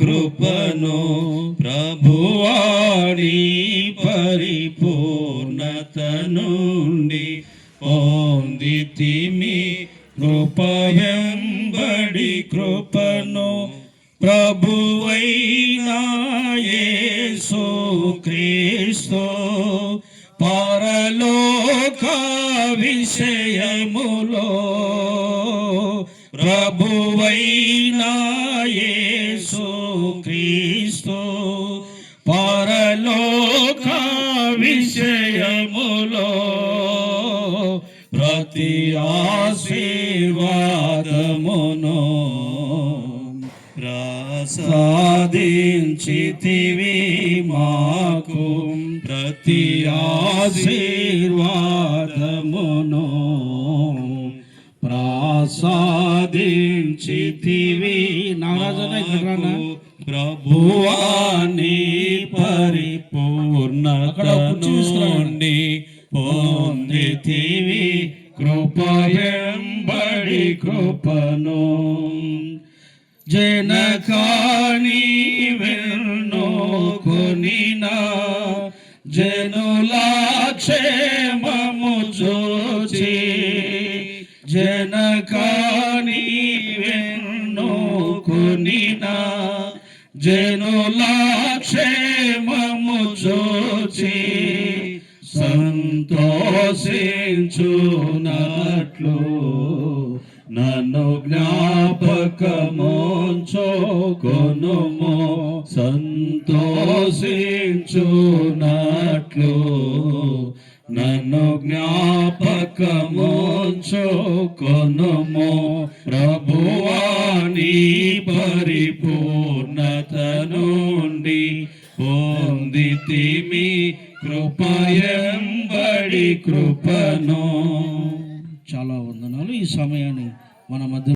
కృపను ప్రభువాని పరిపూర్ణత నుండి పొందితిమి. కృప వెంబడి కృపను ప్రభువైన యేసు క్రీస్తు పరలోక విషయములో ప్రభువైన యేసు క్రీస్తు పరలోక విషయములో ప్రతి ఆశీర్వాదమును ప్రసాదించితివి మాకు. ప్రతి ఆశీర్వాదమును ప్రసాదించితివి నాకు. ప్రభువాని పరిపూర్ణత నుండి పొందితివి. కృప వెంబడి కృపను జనకాని వెన్నో కొనినా జనుల క్షేమము చూచి జనకాని వెన్నో కొనినా జనుల క్షేమము చూచి సంతోషించునట్లు నన్ను జ్ఞాపకముంచుకొనుము. సంతోషించునట్లు నన్ను జ్ఞాపకముంచుకొనుము. ప్రభువాని పరిపూర్ణత నుండి పొందితిమి. కృపయంబడి కృపను. చాలా వందనాలు. ఈ సమయాన్ని మన మధ్య